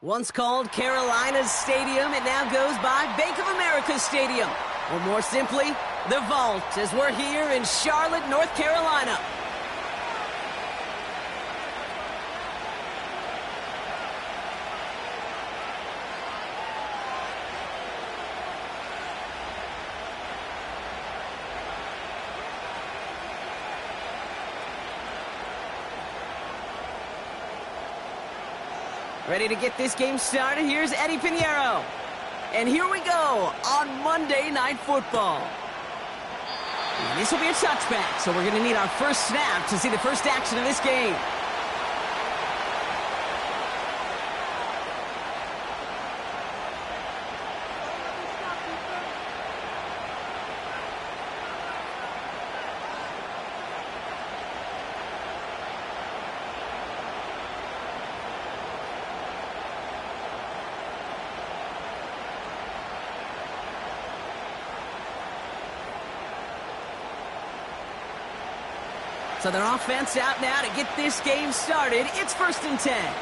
Once called Carolinas Stadium, it now goes by Bank of America Stadium. Or more simply, the Vault, as we're here in Charlotte, North Carolina. Ready to get this game started? Here's Eddie Pinheiro. And here we go on Monday Night Football. And this will be a touchback, so we're going to need our first snap to see the first action of this game. So their offense out now to get this game started. It's 1st and 10.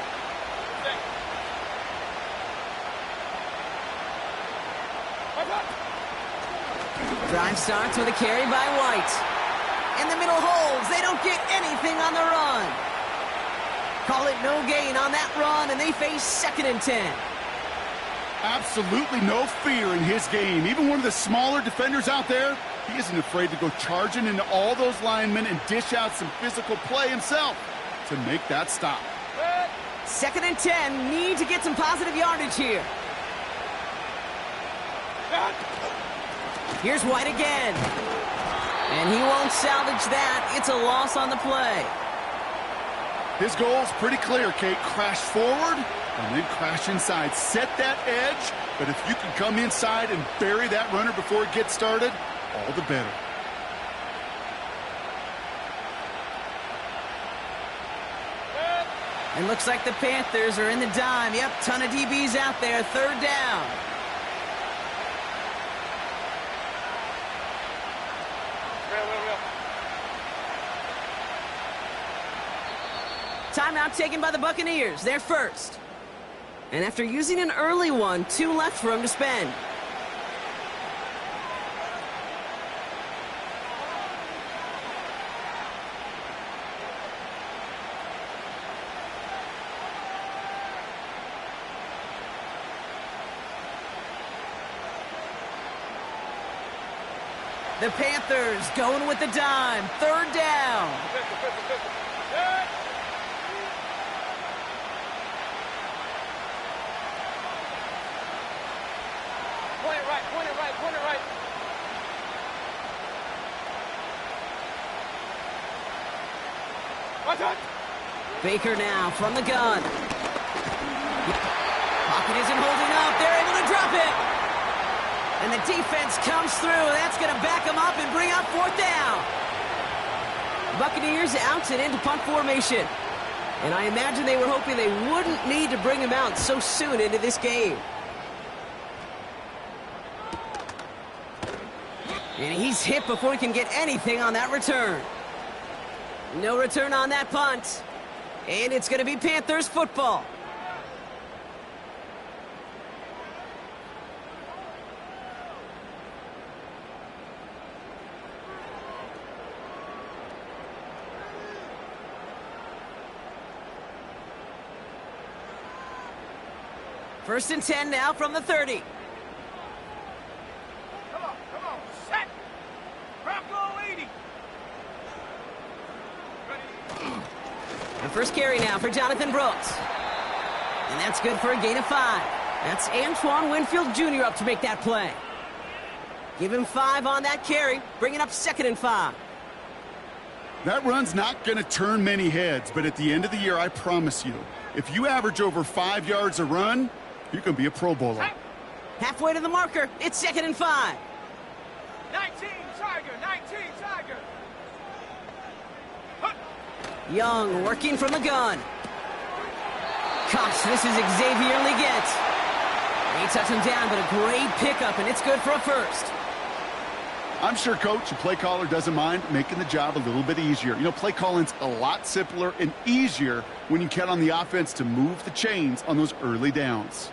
Drive starts with a carry by White. In the middle holds. They don't get anything on the run. Call it no gain on that run, and they face 2nd and 10. Absolutely no fear in his game. Even one of the smaller defenders out there, he isn't afraid to go charging into all those linemen and dish out some physical play himself to make that stop. 2nd and 10, need to get some positive yardage here. Here's White again. And he won't salvage that. It's a loss on the play. His goal's pretty clear, Kate. Crash forward and then crash inside. Set that edge, but if you can come inside and bury that runner before it gets started, all the better. It looks like the Panthers are in the dime. Yep, ton of DBs out there. 3rd down. Timeout taken by the Buccaneers. They're first. And after using an early one, 2 left for him to spend. The Panthers going with the dime. 3rd down. Point it right. Baker now from the gun. Pocket isn't holding up. They're able to drop it. And the defense comes through. That's going to back them up and bring up 4th down. Buccaneers out and into punt formation. And I imagine they were hoping they wouldn't need to bring him out so soon into this game. And he's hit before he can get anything on that return. No return on that punt. And it's going to be Panthers football. First and 10 now from the 30. Come on, set. Bronco 80. The first carry now for Jonathan Brooks. And that's good for a gain of 5. That's Antoine Winfield Jr. up to make that play. Give him 5 on that carry, bringing up 2nd and 5. That run's not going to turn many heads, but at the end of the year, I promise you, if you average over 5 yards a run, you can be a Pro Bowler. Halfway to the marker, it's 2nd and 5. 19 Tiger. Young working from the gun. Gosh, this is Xavier Leggett. He touched him down, but a great pickup, and it's good for a first. I'm sure coach and play caller doesn't mind making the job a little bit easier. You know, play calling's a lot simpler and easier when you count on the offense to move the chains on those early downs.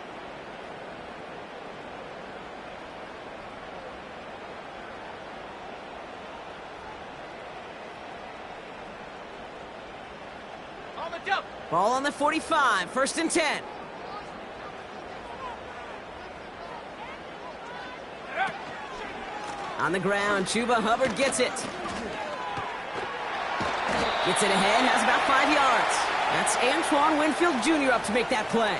On the jump. Ball on the 45, 1st and 10. On the ground, Chuba Hubbard gets it. Gets it ahead, has about 5 yards. That's Antoine Winfield Jr. up to make that play.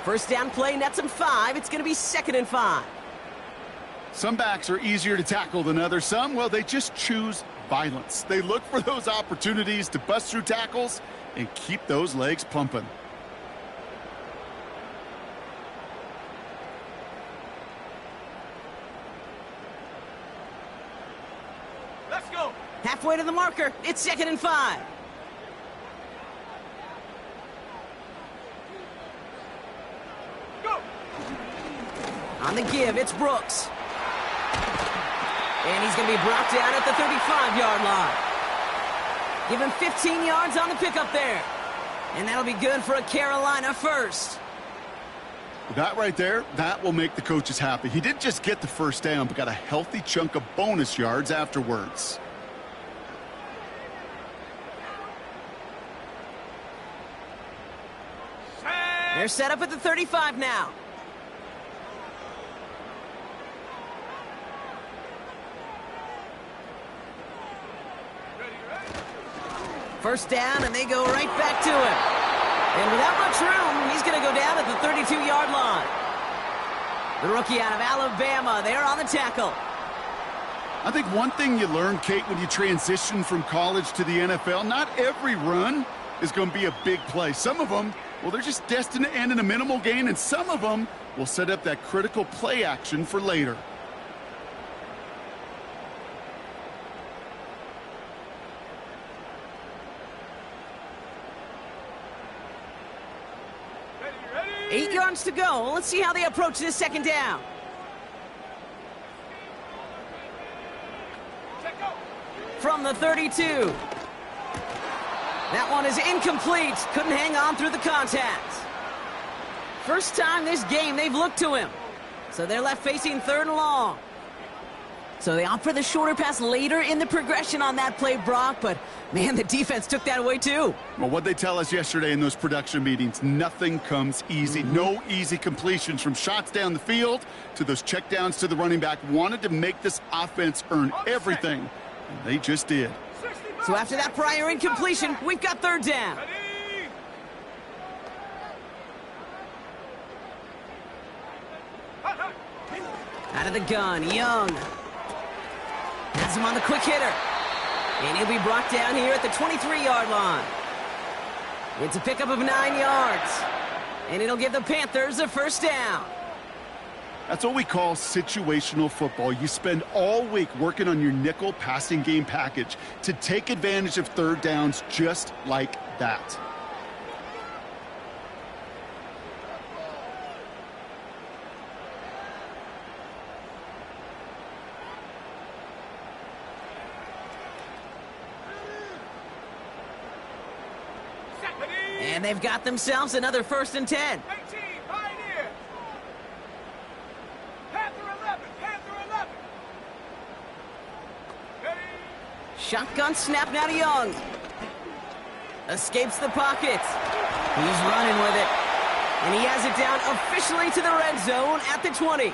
1st down play, nets him 5. It's going to be 2nd and 5. Some backs are easier to tackle than others. Some, well, they just choose violence. They look for those opportunities to bust through tackles and keep those legs pumping. Let's go. Halfway to the marker, it's 2nd and 5. Go. On the give, it's Brooks. And he's going to be brought down at the 35-yard line. Give him 15 yards on the pickup there. And that'll be good for a Carolina first. That right there, that will make the coaches happy. He didn't just get the 1st down, but got a healthy chunk of bonus yards afterwards. They're set up at the 35 now. Ready, ready. 1st down, and they go right back to him. And without much room, he's going to go down at the 32-yard line. The rookie out of Alabama, they're on the tackle. I think one thing you learn, Kate, when you transition from college to the NFL, not every run is going to be a big play. Some of them, well, they're just destined to end in a minimal gain, and some of them will set up that critical play action for later. Ready, ready. 8 yards to go. Let's see how they approach this 2nd down. Check go. From the 32. That one is incomplete. Couldn't hang on through the contact. First time this game they've looked to him. So they're left facing 3rd and long. So they opt for the shorter pass later in the progression on that play, Brock. But, man, the defense took that away, too. Well, what they tell us yesterday in those production meetings, nothing comes easy. No easy completions from shots down the field to those checkdowns to the running back. Wanted to make this offense earn everything, and they just did. 65. So after that prior incompletion, we've got 3rd down. Ready. Hut, hut. Out of the gun, Young. Has him on the quick hitter. And he'll be brought down here at the 23-yard line. It's a pickup of 9 yards. And it'll give the Panthers a 1st down. That's what we call situational football. You spend all week working on your nickel passing game package to take advantage of 3rd downs just like that. And they've got themselves another 1st and 10. 18, Pioneer. Panther 11, Panther 11. Ready. Shotgun snap now to Young. Escapes the pocket. He's running with it. And he has it down officially to the red zone at the 20.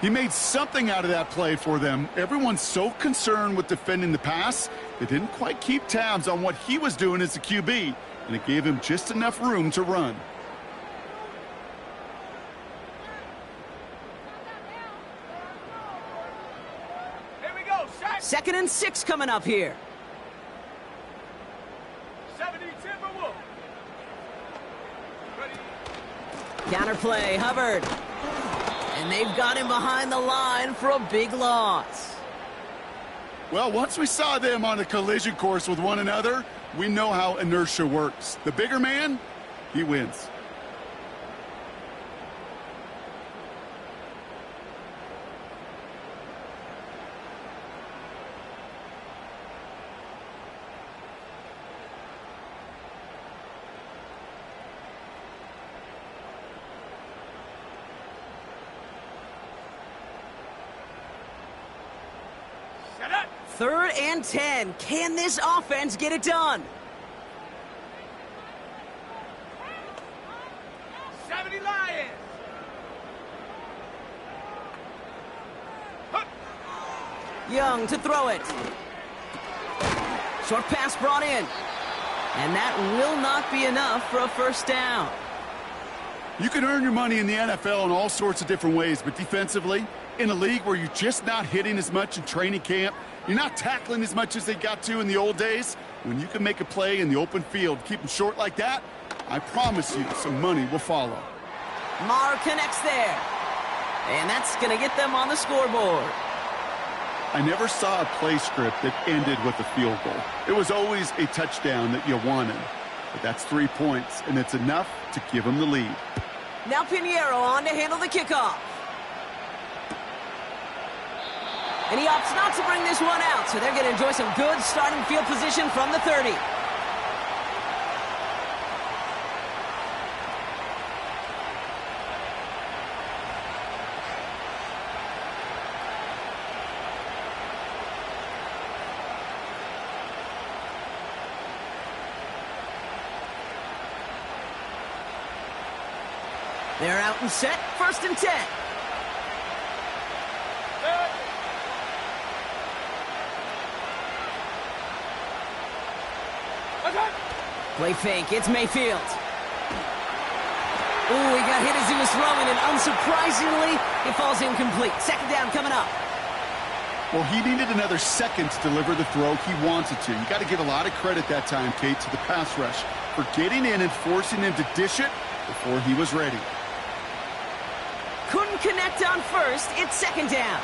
He made something out of that play for them. Everyone's so concerned with defending the pass, they didn't quite keep tabs on what he was doing as a QB, and it gave him just enough room to run. Here we go. Sack. 2nd and 6 coming up here. 70 Timberwolves. Ready. Counterplay, Hubbard. And they've got him behind the line for a big loss. Well, once we saw them on a collision course with one another, we know how inertia works. The bigger man, he wins. 3rd and 10. Can this offense get it done? 70 Lions. Young to throw it. Short pass brought in. And that will not be enough for a first down. You can earn your money in the NFL in all sorts of different ways, but defensively, in a league where you're just not hitting as much in training camp, you're not tackling as much as they got to in the old days, when you can make a play in the open field, keep them short like that, I promise you some money will follow. Maher connects there. And that's going to get them on the scoreboard. I never saw a play script that ended with a field goal. It was always a touchdown that you wanted. But that's 3 points, and it's enough to give them the lead. Now Pinheiro on to handle the kickoff. And he opts not to bring this one out, so they're going to enjoy some good starting field position from the 30. They're out and set, 1st and 10. Play fake, it's Mayfield. Ooh, he got hit as he was throwing, and unsurprisingly, it falls incomplete. 2nd down coming up. Well, he needed another second to deliver the throw he wanted to. You got to give a lot of credit that time, Kate, to the pass rush for getting in and forcing him to dish it before he was ready. Couldn't connect on 1st, it's 2nd down.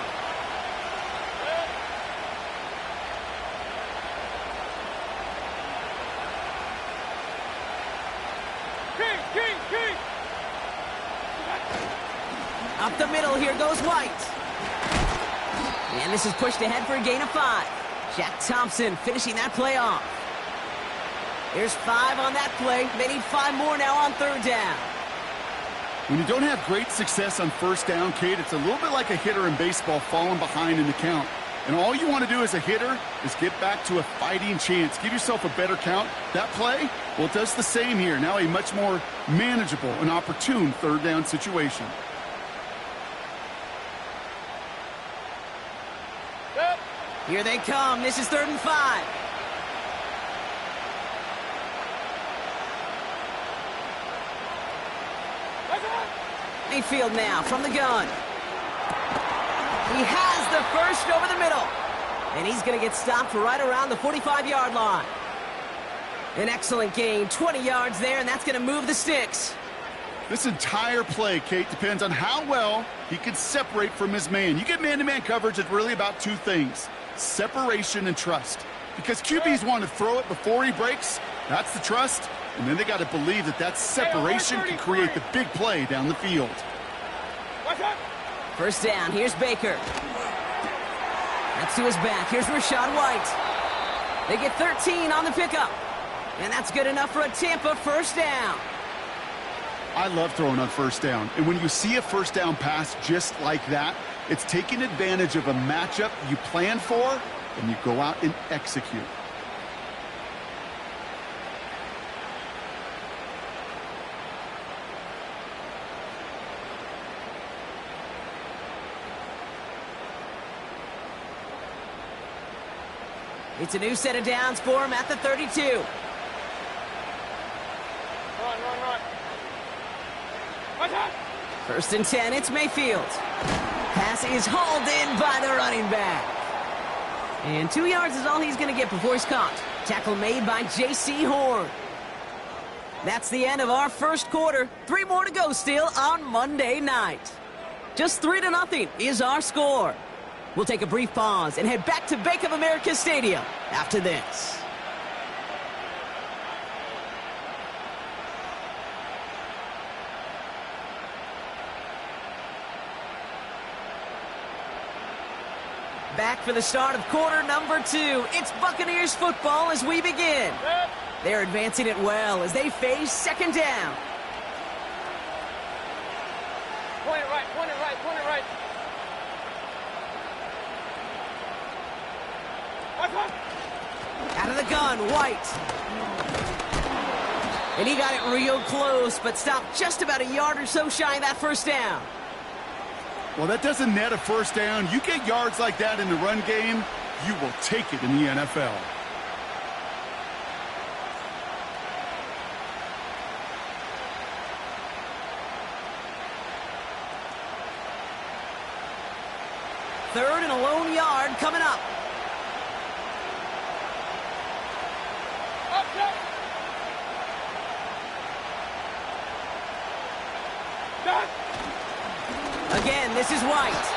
Up the middle, here goes White. And this is pushed ahead for a gain of 5. Jack Thompson finishing that play off. There's 5 on that play. They need 5 more now on 3rd down. When you don't have great success on 1st down, Kate, it's a little bit like a hitter in baseball falling behind in the count. And all you want to do as a hitter is get back to a fighting chance. Give yourself a better count. That play, well, it does the same here. Now a much more manageable and opportune 3rd down situation. Here they come. This is 3rd and 5. Mayfield now from the gun. He has the first over the middle. And he's going to get stopped right around the 45-yard line. An excellent gain, 20 yards there, and that's going to move the sticks. This entire play, Kate, depends on how well he can separate from his man. You get man-to-man coverage, it's really about 2 things, separation and trust. Because QBs want to throw it before he breaks, that's the trust, and then they got to believe that that separation can create the big play down the field. 1st down, here's Baker. That's to his back, here's Rachaad White. They get 13 on the pickup, and that's good enough for a Tampa 1st down. I love throwing on 1st down, and when you see a 1st down pass just like that, it's taking advantage of a matchup you plan for, and you go out and execute. It's a new set of downs for him at the 32. Run. Watch 1st and 10, it's Mayfield. Pass is hauled in by the running back. And 2 yards is all he's going to get before he's caught. Tackle made by J.C. Horn. That's the end of our 1st quarter. 3 more to go still on Monday night. Just 3-0 is our score. We'll take a brief pause and head back to Bank of America Stadium after this. Back for the start of quarter number 2. It's Buccaneers football as we begin. They're advancing it well as they face 2nd down. Point it right, point it right, point it right. Out of the gun, White. And he got it real close, but stopped just about a yard or so shy of that first down. Well, that doesn't net a first down. You get yards like that in the run game, you will take it in the NFL. Third and a lone yard coming up. Again, this is White.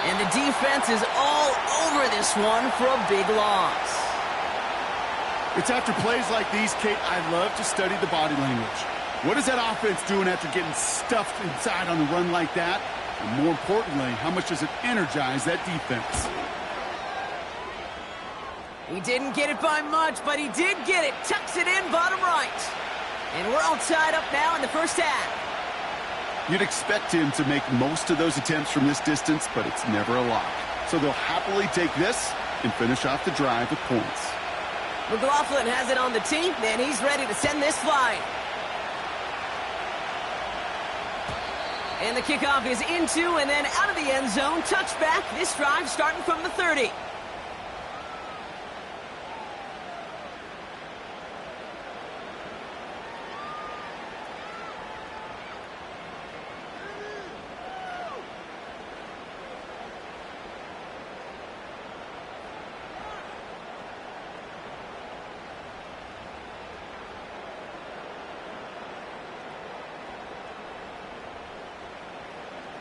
And the defense is all over this one for a big loss. It's after plays like these, Kate, I love to study the body language. What is that offense doing after getting stuffed inside on the run like that? And more importantly, how much does it energize that defense? He didn't get it by much, but he did get it. Tucks it in, bottom right. And we're all tied up now in the first half. You'd expect him to make most of those attempts from this distance, but it's never a lock. So they'll happily take this and finish off the drive with points. McLaughlin has it on the team, and he's ready to send this flying. And the kickoff is into and then out of the end zone. Touchback. This drive starting from the 30.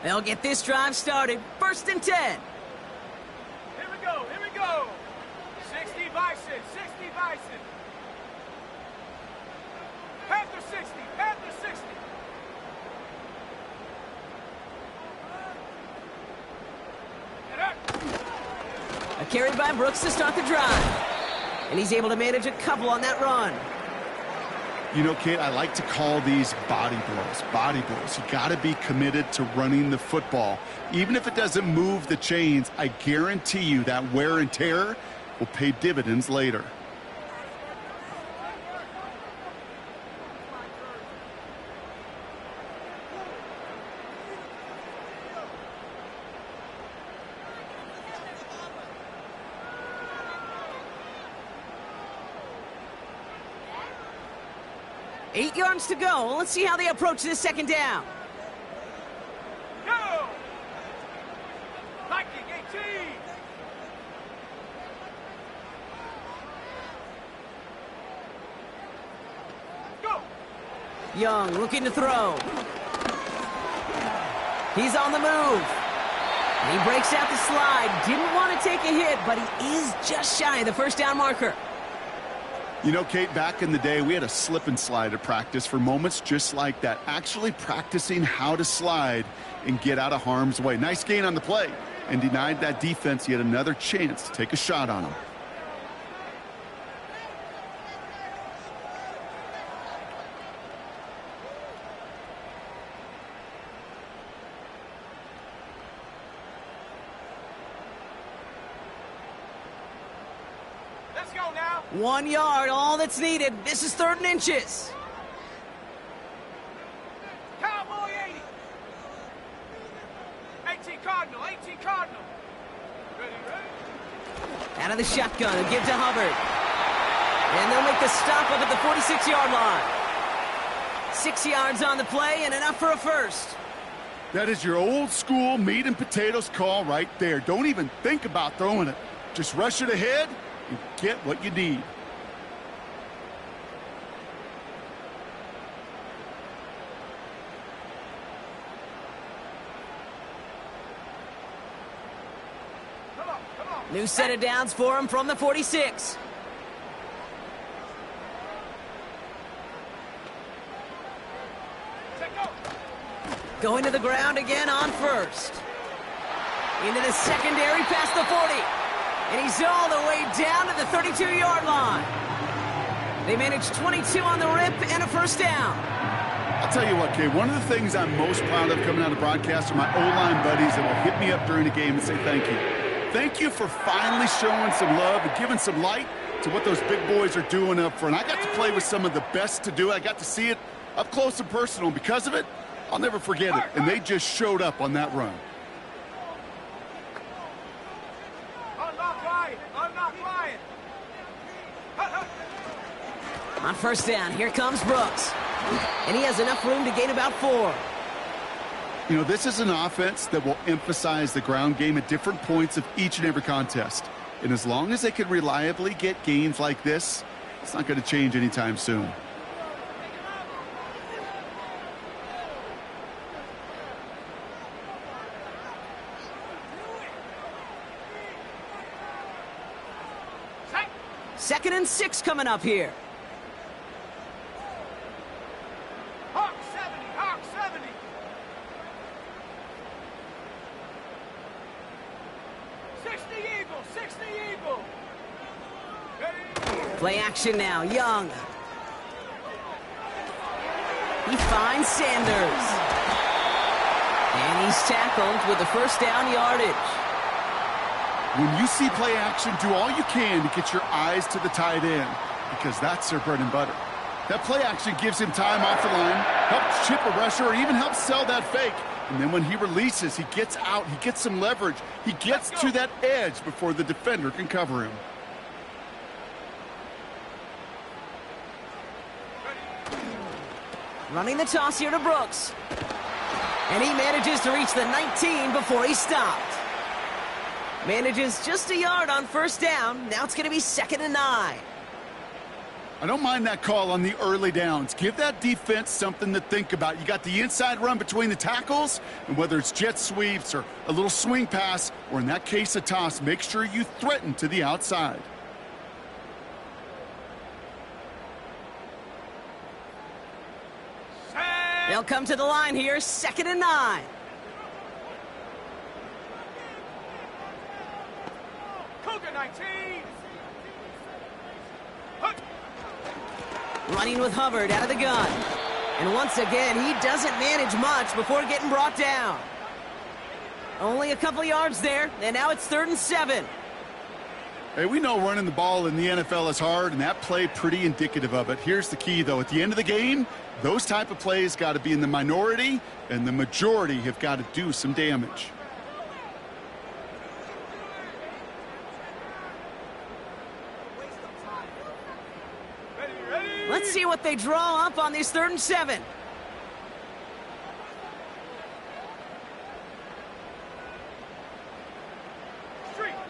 They'll get this drive started. First and 10. Here we go, here we go. 60 Bison, 60 Bison. Panther 60, Panther 60. A carry by Brooks to start the drive. And he's able to manage a couple on that run. You know, Kate, I like to call these body blows. Body blows. You got to be committed to running the football. Even if it doesn't move the chains, I guarantee you that wear and tear will pay dividends later. Eight yards to go. Let's see how they approach this second down. Go! Viking 18. Go! Young looking to throw. He's on the move. He breaks out the slide. Didn't want to take a hit, but he is just shy of the first down marker. You know, Kate, back in the day, we had a slip and slide at practice for moments just like that. Actually practicing how to slide and get out of harm's way. Nice gain on the play and denied that defense yet another chance to take a shot on him. Let's go now. 1 yard, all that's needed. This is third and inches. Cowboy 80. 18 Cardinal, 18 Cardinal. Ready, ready. Out of the shotgun and give to Hubbard. And they'll make the stop up at the 46-yard line. 6 yards on the play and enough for a first. That is your old school meat and potatoes call right there. Don't even think about throwing it. Just rush it ahead and get what you need. Come on, come on. New set of downs for him from the 46. Set go. Going to the ground again on first. Into the secondary past the 40. And he's all the way down to the 32-yard line. They managed 22 on the rip and a first down. I'll tell you what, Kay, one of the things I'm most proud of coming out of broadcast are my O-line buddies that will hit me up during the game and say thank you. thank you for finally showing some love and giving some light to what those big boys are doing up front. I got to play with some of the best to do it. I got to see it up close and personal. Because of it, I'll never forget it. And they just showed up on that run. On first down, here comes Brooks. And he has enough room to gain about 4. You know, this is an offense that will emphasize the ground game at different points of each and every contest. And as long as they can reliably get gains like this, it's not going to change anytime soon. Second and 6 coming up here. Hawk 70, Hawk 70. Play action now, Young. He finds Sanders. And he's tackled with the first down yardage. When you see play action, do all you can to get your eyes to the tight end, because that's their bread and butter. That play action gives him time off the line, helps chip a rusher, or even helps sell that fake. And then when he releases, he gets out, he gets some leverage. He gets to that edge before the defender can cover him. Running the toss here to Brooks. And he manages to reach the 19 before he stopped. Manages just a yard on first down. Now it's going to be 2nd and 9. I don't mind that call on the early downs. Give that defense something to think about. You got the inside run between the tackles, and whether it's jet sweeps or a little swing pass, or in that case a toss, make sure you threaten to the outside. They'll come to the line here, 2nd and 9. Cougar 19. Running with Hubbard out of the gun. And once again, he doesn't manage much before getting brought down. Only a couple yards there, and now it's 3rd and 7. Hey, we know running the ball in the NFL is hard, and that play pretty indicative of it. Here's the key, though. At the end of the game, those type of plays got to be in the minority, and the majority have got to do some damage. Let's see what they draw up on this 3rd and 7.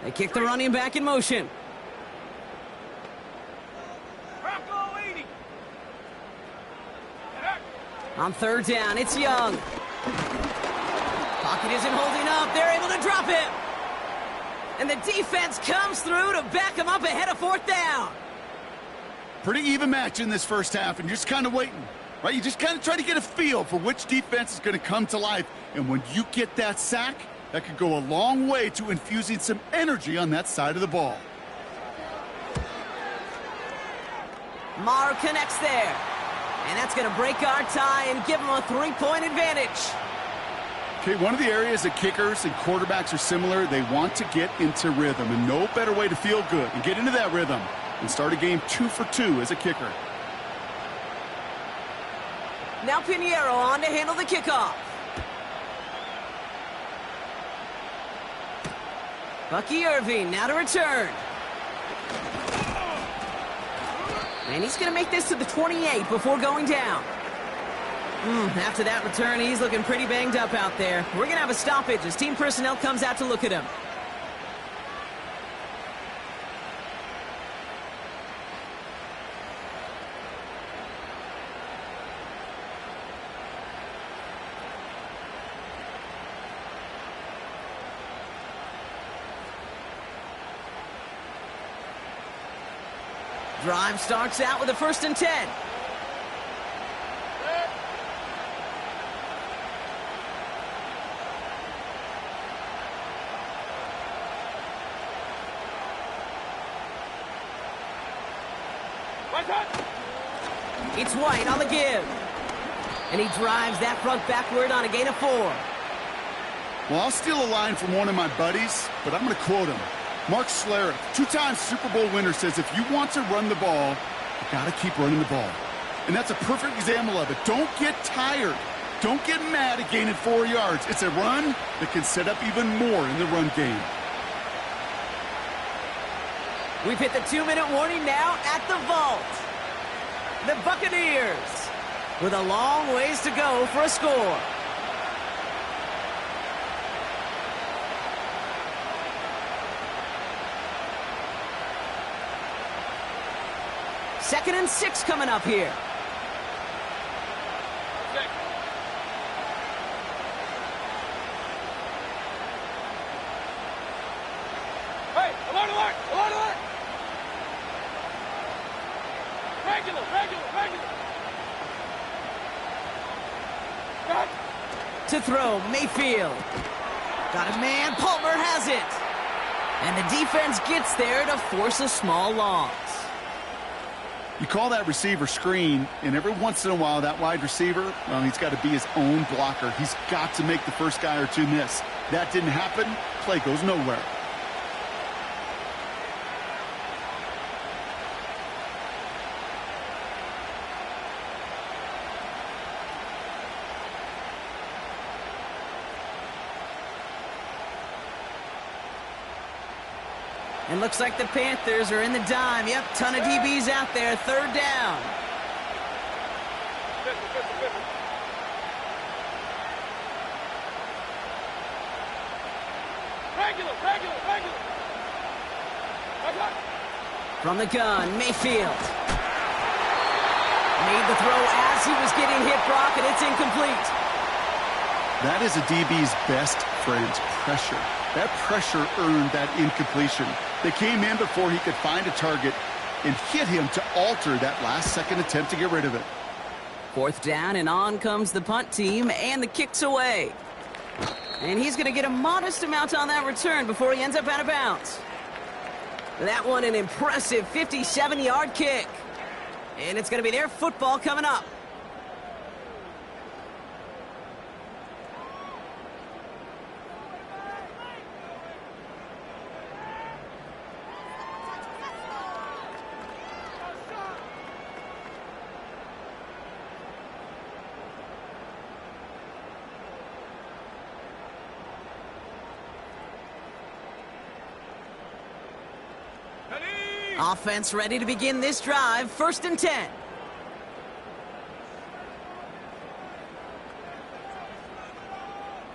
They kick the running back in motion. On 3rd down, it's Young. Pocket isn't holding up. They're able to drop him. And the defense comes through to back him up ahead of 4th down. Pretty even match in this first half, and you're just kind of waiting, right? You just kind of try to get a feel for which defense is going to come to life. And when you get that sack, that could go a long way to infusing some energy on that side of the ball. Maher connects there. And that's going to break our tie and give them a 3-point advantage. Okay, one of the areas that kickers and quarterbacks are similar, they want to get into rhythm. And no better way to feel good and get into that rhythm and start a game 2 for 2 as a kicker. Now Pinheiro on to handle the kickoff. Bucky Irving now to return. And he's going to make this to the 28 before going down. After that return, he's looking pretty banged up out there. We're going to have a stoppage as team personnel comes out to look at him. Drive starts out with a 1st and 10. It's White on the give. And he drives that front backward on a gain of 4. Well, I'll steal a line from one of my buddies, but I'm going to quote him. Mark Schlereth, two-time Super Bowl winner, says if you want to run the ball, you got to keep running the ball. And that's a perfect example of it. Don't get tired. Don't get mad at gaining 4 yards. It's a run that can set up even more in the run game. We've hit the 2-minute warning now at the vault. The Buccaneers with a long ways to go for a score. Second and 6 coming up here. Hey, alert, alert, alert, alert! Regular. Cut. To throw, Mayfield. Got a man, Palmer has it. And the defense gets there to force a small loss. You call that receiver screen, and every once in a while, that wide receiver, well, he's got to be his own blocker. He's got to make the first guy or two miss. That didn't happen. Play goes nowhere. And looks like the Panthers are in the dime. Yep, ton of DBs out there. Third down. Regular. From the gun, Mayfield. Made the throw as he was getting hit, Brock, and it's incomplete. That is a DB's best friend, pressure. That pressure earned that incompletion. They came in before he could find a target and hit him to alter that last-second attempt to get rid of it. Fourth down, and on comes the punt team, and the kick's away. And he's going to get a modest amount on that return before he ends up out of bounds. That one, an impressive 57-yard kick. And it's going to be their football coming up. Offense ready to begin this drive. First and 10.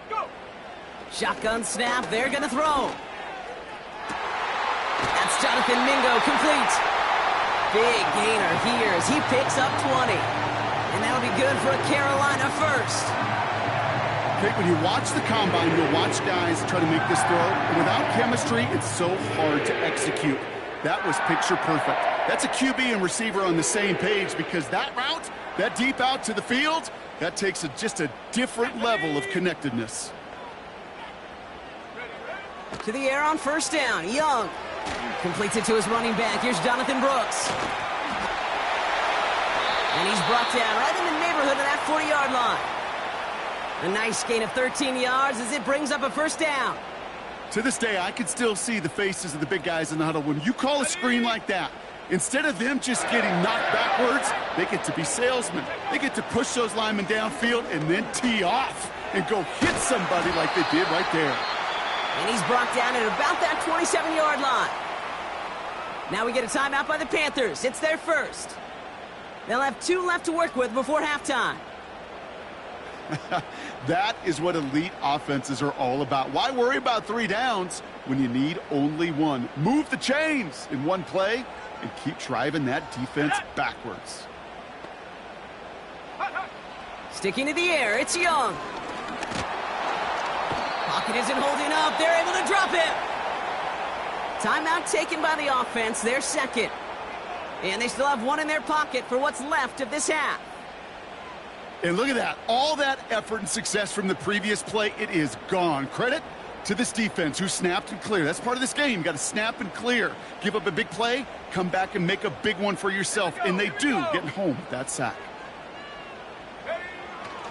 Go. Shotgun snap. They're going to throw. That's Jonathan Mingo, complete. Big gainer here as he picks up 20. And that'll be good for a Carolina first. Okay, when you watch the combine, you'll watch guys try to make this throw. And without chemistry, it's so hard to execute. That was picture perfect. That's a QB and receiver on the same page because that route, that deep out to the field, that takes just a different level of connectedness. To the air on first down. Young completes it to his running back. Here's Jonathan Brooks. And he's brought down right in the neighborhood of that 40-yard line. A nice gain of 13 yards as it brings up a first down. To this day, I can still see the faces of the big guys in the huddle. When you call a screen like that, instead of them just getting knocked backwards, they get to be salesmen. They get to push those linemen downfield and then tee off and go hit somebody like they did right there. And he's brought down at about that 27-yard line. Now we get a timeout by the Panthers. It's their first. They'll have 2 left to work with before halftime. That is what elite offenses are all about. Why worry about 3 downs when you need only 1? Move the chains in one play and keep driving that defense backwards. Sticking to the air, it's Young. Pocket isn't holding up. They're able to drop it. Timeout taken by the offense, their second. And they still have 1 in their pocket for what's left of this half. And look at that. All that effort and success from the previous play, it is gone. Credit to this defense who snapped and cleared. That's part of this game. You got to snap and clear. Give up a big play, come back and make a big one for yourself. And they do, getting home with that sack.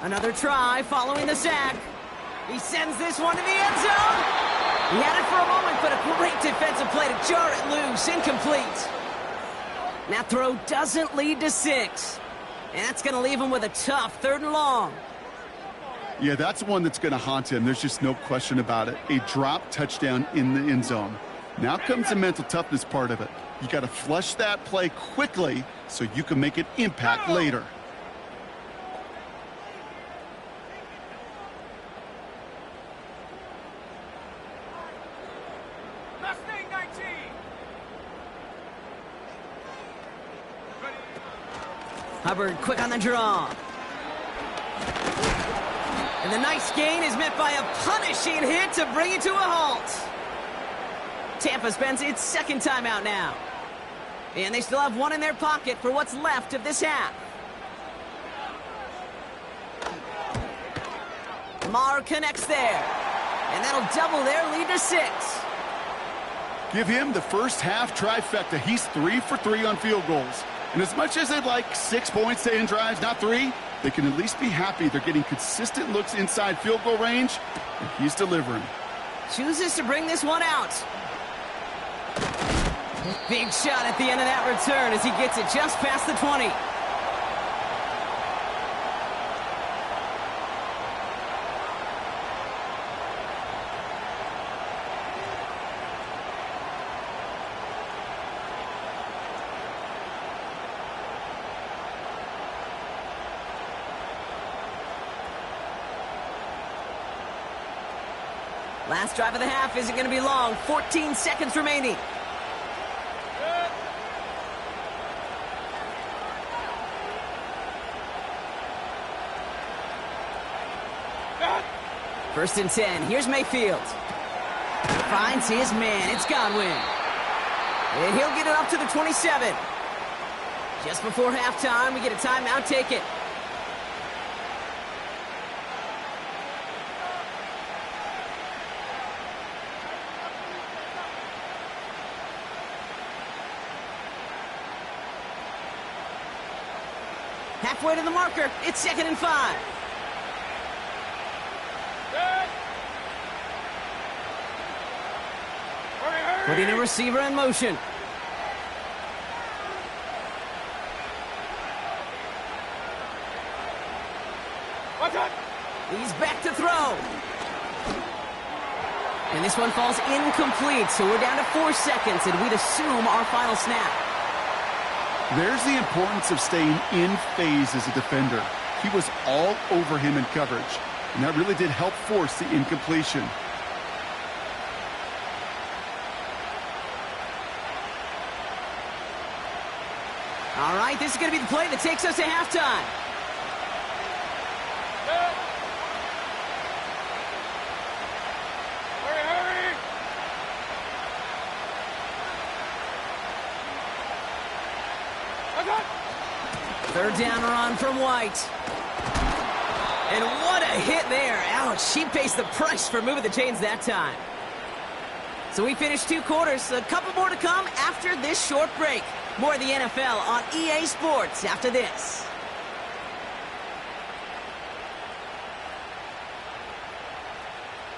Another try following the sack. He sends this one to the end zone. He had it for a moment, but a great defensive play to jar it loose. Incomplete. That throw doesn't lead to 6. And that's going to leave him with a tough 3rd and long. Yeah, that's one that's going to haunt him. There's just no question about it. A drop touchdown in the end zone. Now comes the mental toughness part of it. You got to flush that play quickly so you can make an impact later. Mustang 19. Hubbard quick on the draw. And the nice gain is met by a punishing hit to bring it to a halt. Tampa spends its 2nd timeout now. And they still have one in their pocket for what's left of this half. Marr connects there. And that'll double their lead to 6. Give him the first half trifecta. He's 3 for 3 on field goals. And as much as they'd like 6 points to end drives, not 3, they can at least be happy they're getting consistent looks inside field goal range, and he's delivering. Chooses to bring this one out. Big shot at the end of that return as he gets it just past the 20. Last drive of the half isn't going to be long. 14 seconds remaining. First and 10. Here's Mayfield. Finds his man. It's Godwin. And he'll get it up to the 27. Just before halftime, we get a timeout. Take it. Halfway to the marker. It's 2nd and 5. Putting a receiver in motion. He's back to throw. And this one falls incomplete, so we're down to 4 seconds, and we'd assume our final snap. There's the importance of staying in phase as a defender. He was all over him in coverage, and that really did help force the incompletion. All right, this is going to be the play that takes us to halftime. Third down run from White. And what a hit there. Ouch, she pays the price for moving the chains that time. So we finished 2 quarters. A couple more to come after this short break. More of the NFL on EA Sports after this.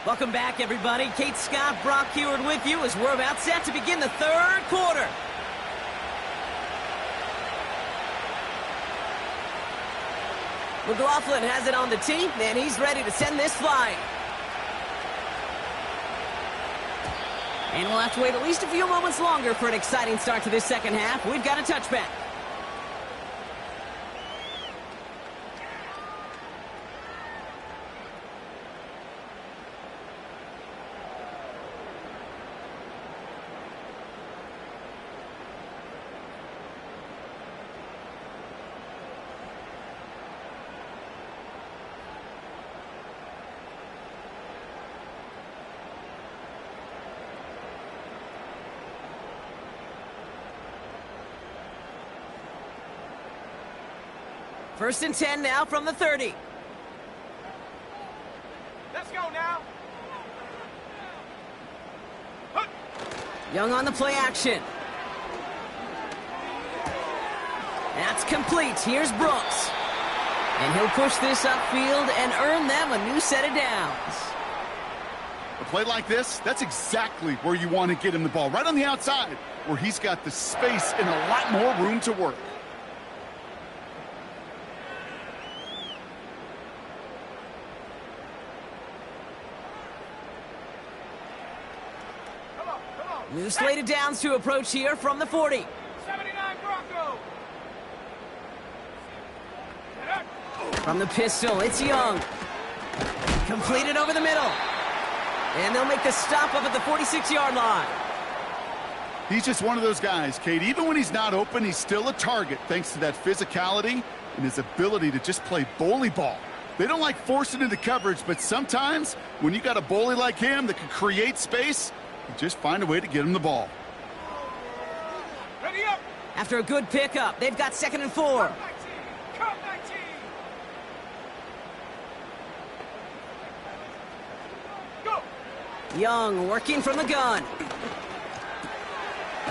Welcome back, everybody. Kate Scott, Brock Huard with you as we're about set to begin the 3rd quarter. McLaughlin has it on the tee, and he's ready to send this flying. And we'll have to wait at least a few moments longer for an exciting start to this second half. We've got a touchback. First and 10 now from the 30. Let's go now. Young on the play action. That's complete. Here's Brooks. And he'll push this upfield and earn them a new set of downs. play like this, that's exactly where you want to get him the ball. Right on the outside, where he's got the space and a lot more room to work. New slated downs to approach here from the 40. 79 Bronco. From the pistol, it's Young. Completed over the middle. And they'll make the stop up at the 46-yard line. He's just one of those guys, Kate. Even when he's not open, he's still a target thanks to that physicality and his ability to just play bully ball. They don't like forcing into coverage, but sometimes when you got a bully like him that can create space, you just find a way to get him the ball. Ready up. After a good pickup, they've got 2nd and 4. 19. Count 19. Go. Young working from the gun.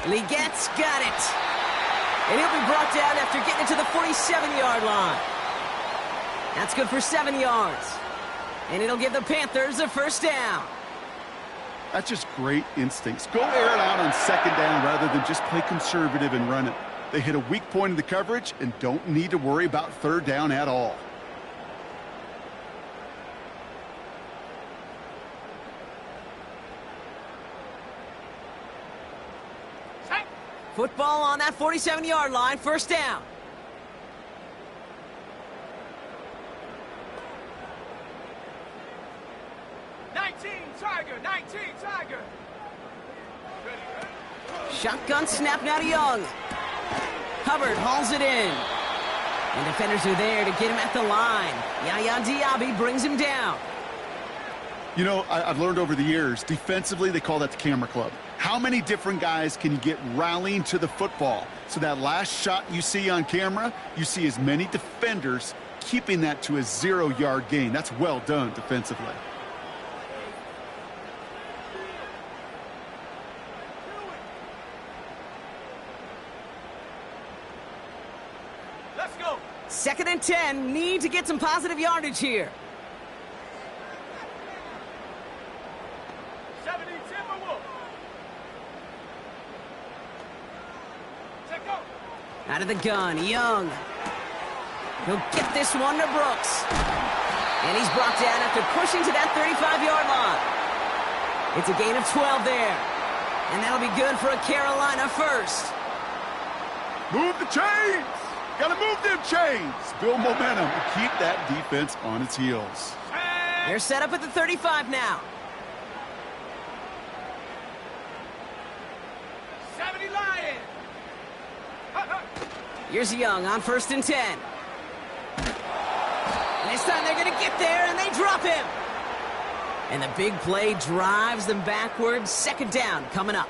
Legette's got it. And he'll be brought down after getting it to the 47-yard line. That's good for 7 yards. And it'll give the Panthers a first down. That's just great instincts. Go air it out on 2nd down rather than just play conservative and run it. They hit a weak point in the coverage and don't need to worry about 3rd down at all. Set. Football on that 47-yard line, first down. Tiger. 19 Tiger. Shotgun snap now to Young. Hubbard hauls it in. And defenders are there to get him at the line. Yaya Diaby brings him down. You know, I've learned over the years, defensively, they call that the camera club. How many different guys can you get rallying to the football? So that last shot you see on camera, you see as many defenders keeping that to a 0-yard gain. That's well done defensively. Let's go. 2nd and 10, need to get some positive yardage here. 70 Timberwolves. Check go. Out of the gun, Young. He'll get this one to Brooks. And he's brought down after pushing to that 35-yard line. It's a gain of 12 there. And that'll be good for a Carolina first. Move the chains! Gotta move them chains! Build momentum and keep that defense on its heels. They're set up at the 35 now. 70 Lions. Here's Young on 1st and 10. And this time they're going to get there, and they drop him. And the big play drives them backwards. 2nd down coming up.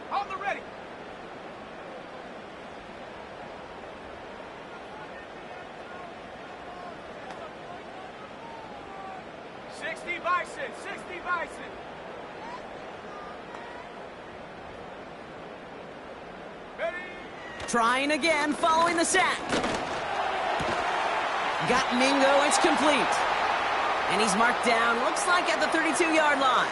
On the ready. Bison. 60 Bison. Ready. Trying again, following the sack. Got Mingo, it's complete. And he's marked down, looks like at the 32-yard line.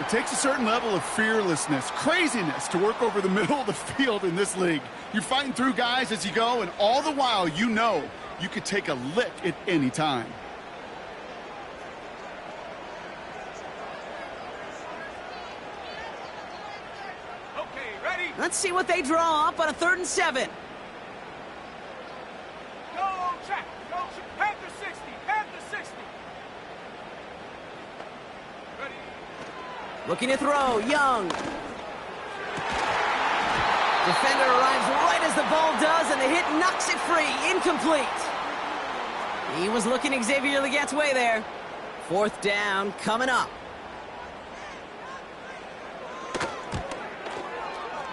It takes a certain level of fearlessness, craziness to work over the middle of the field in this league. You're fighting through guys as you go, and all the while you know you could take a lick at any time. Okay, ready. Let's see what they draw up on a 3rd and 7. Go check. Go check. Panther 60. Panther 60. Ready. Looking to throw, Young. Defender arrives right as the ball does, and the hit knocks it free. Incomplete. He was looking Xavier Legette's way there. 4th down coming up.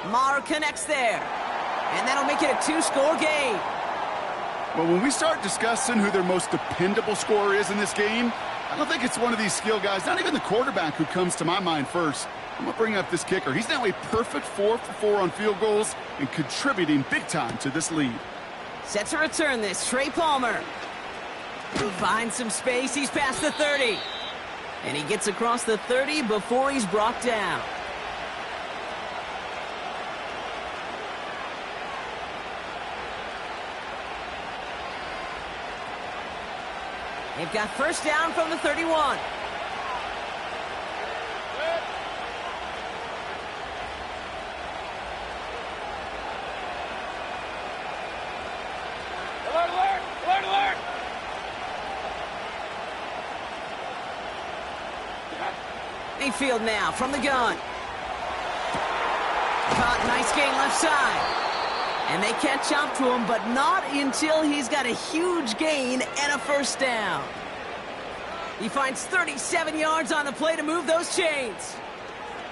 Maher connects there. And that'll make it a 2-score game. Well, when we start discussing who their most dependable scorer is in this game, I don't think it's one of these skill guys, not even the quarterback, who comes to my mind first. I'm going to bring up this kicker. He's now a perfect 4 for 4 on field goals and contributing big time to this lead. Set to return this, Trey Palmer. Finds some space, he's past the 30. And he gets across the 30 before he's brought down. They've got first down from the 31. Alert, alert! Alert, alert! Mayfield now from the gun. Caught, nice gain left side. And they catch up to him, but not until he's got a huge gain and a first down. He finds 37 yards on the play to move those chains.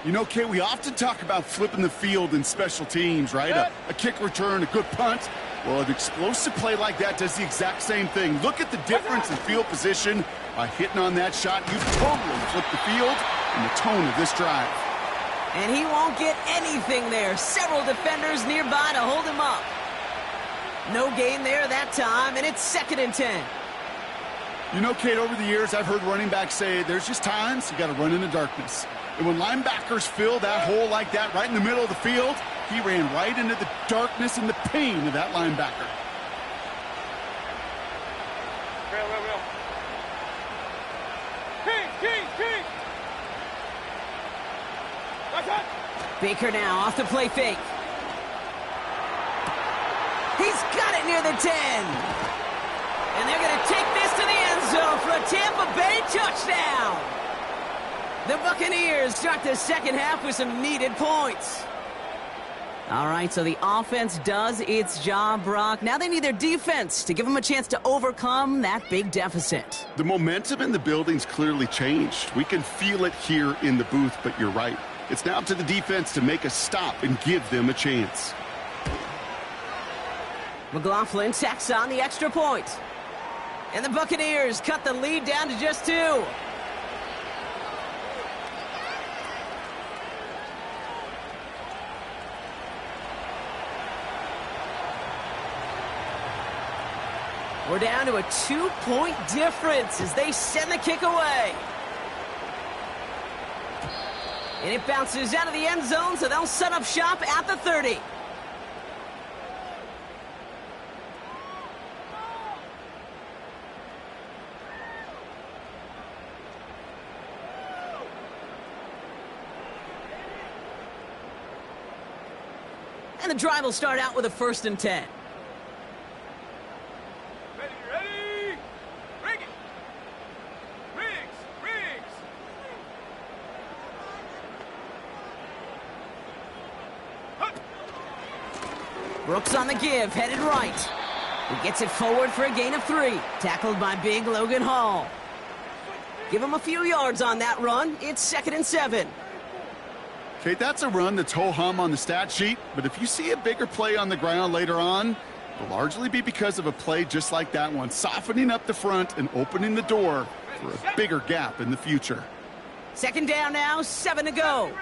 You know, Kay, we often talk about flipping the field in special teams, right? A kick return, a good punt. Well, an explosive play like that does the exact same thing. Look at the difference in field position. By hitting on that shot, you totally flip the field and the tone of this drive. And he won't get anything there. Several defenders nearby to hold him up. No gain there that time, and it's 2nd and 10. You know, Kate, over the years, I've heard running backs say there's just times you got to run in the darkness. And when linebackers fill that hole like that right in the middle of the field, he ran right into the darkness and the pain of that linebacker. Real. King! Watch out! Baker now off the play fake. He's got it near the 10. And they're going to take this to the end zone for a Tampa Bay touchdown. The Buccaneers start the second half with some needed points. All right, so the offense does its job, Brock. Now they need their defense to give them a chance to overcome that big deficit. The momentum in the building's clearly changed. We can feel it here in the booth, but you're right. It's now up to the defense to make a stop and give them a chance. McLaughlin tacks on the extra point. And the Buccaneers cut the lead down to just 2. We're down to a 2-point difference as they send the kick away. And it bounces out of the end zone, so they'll set up shop at the 30. And the drive will start out with a 1st and 10. Ready? Bring it! Riggs! Brooks on the give, headed right. He gets it forward for a gain of 3. Tackled by big Logan Hall. Give him a few yards on that run. It's 2nd and 7. Kate, that's a run that's ho-hum on the stat sheet, but if you see a bigger play on the ground later on, it'll largely be because of a play just like that one, softening up the front and opening the door for a bigger gap in the future. 2nd down now, 7 to go.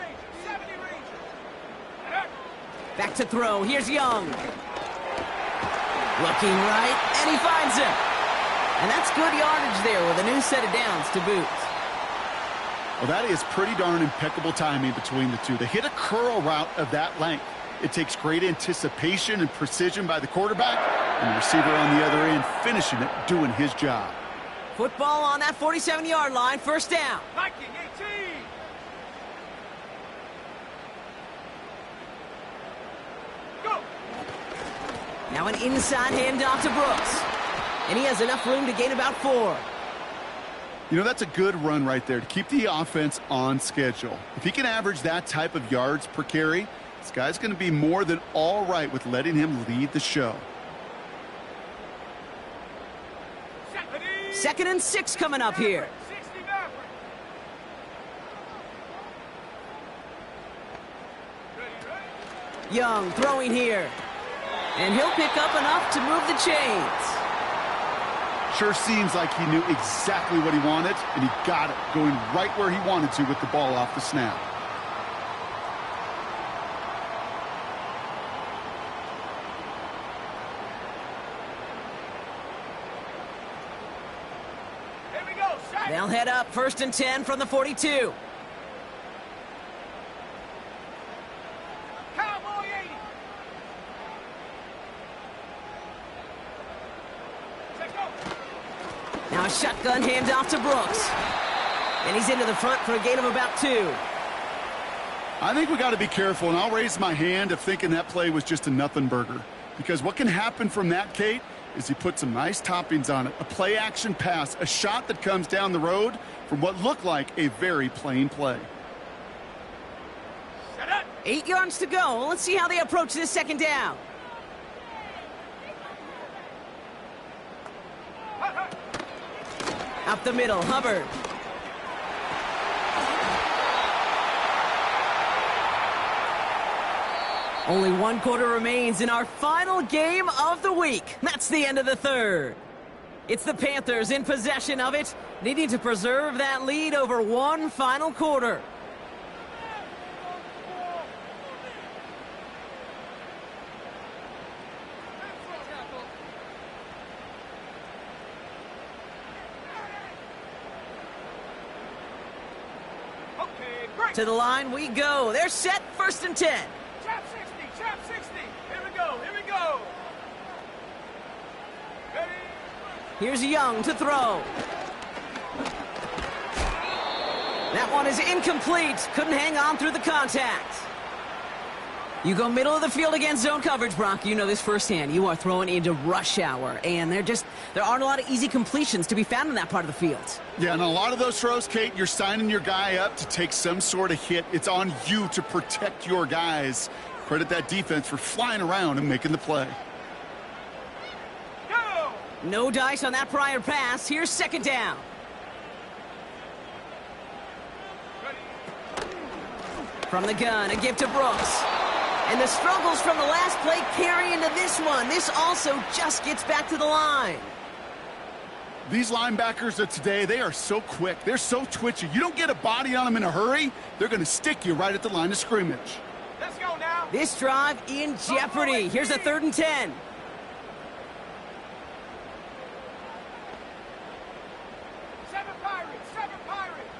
Back to throw, here's Young. Looking right, and he finds him. And that's good yardage there with a new set of downs to boot. Well, that is pretty darn impeccable timing between the two. They hit a curl route of that length. It takes great anticipation and precision by the quarterback, and the receiver on the other end finishing it, doing his job. Football on that 47-yard line, 1st down. Viking 18! Go! Now an inside handoff to Brooks. And he has enough room to gain about 4. You know, that's a good run right there to keep the offense on schedule. If he can average that type of yards per carry, this guy's going to be more than all right with letting him lead the show. 2nd and 6 coming up here. 60 Maverick. Ready? Young throwing here. And he'll pick up enough to move the chains. Sure seems like he knew exactly what he wanted, and he got it, going right where he wanted to with the ball off the snap. Here we go, set. They'll head up 1st and 10 from the 42. Cowboy 80. Let's go. Now a shotgun handoff to Brooks. And he's into the front for a gain of about 2. I think we got to be careful, and I'll raise my hand if thinking that play was just a nothing burger. Because what can happen from that, Kate, is he put some nice toppings on it. A play-action pass, a shot that comes down the road from what looked like a very plain play. Set up. 8 yards to go. Let's see how they approach this 2nd down. Up the middle, Hubbard. Only 1 quarter remains in our final game of the week. That's the end of the 3rd. It's the Panthers in possession of it, needing to preserve that lead over 1 final quarter. Okay, great. To the line we go. They're set, 1st and 10. Trap 60, trap 60. Here we go, here we go. Ready? Here's Young to throw. That one is incomplete. Couldn't hang on through the contact. You go middle of the field against zone coverage, Brock. You know this firsthand. You are throwing into rush hour, and there aren't a lot of easy completions to be found in that part of the field. Yeah, and a lot of those throws, Kate, you're signing your guy up to take some sort of hit. It's on you to protect your guys. Credit that defense for flying around and making the play. Go. No dice on that prior pass. Here's 2nd down. Ready? From the gun, a give to Brooks. And the struggles from the last play carry into this one. This also just gets back to the line. These linebackers of today, they are so quick. They're so twitchy. You don't get a body on them in a hurry, they're going to stick you right at the line of scrimmage. Let's go now. This drive in jeopardy. Here's a 3rd and 10. Seven Pirates, 7 Pirates.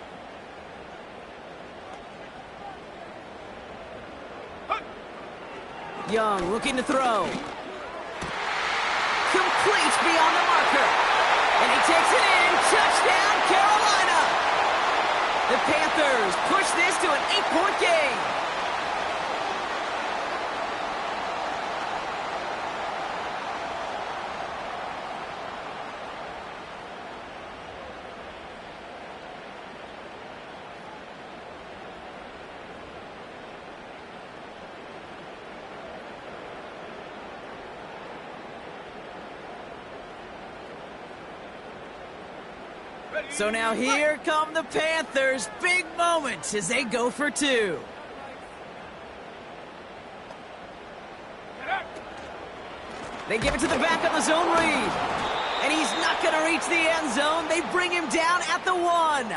Young looking to throw. Complete beyond the marker. And he takes it in. Touchdown, Carolina. The Panthers push this to an 8-point game. So now here come the Panthers. Big moments as they go for 2. They give it to the back of the zone read. And he's not going to reach the end zone. They bring him down at the 1.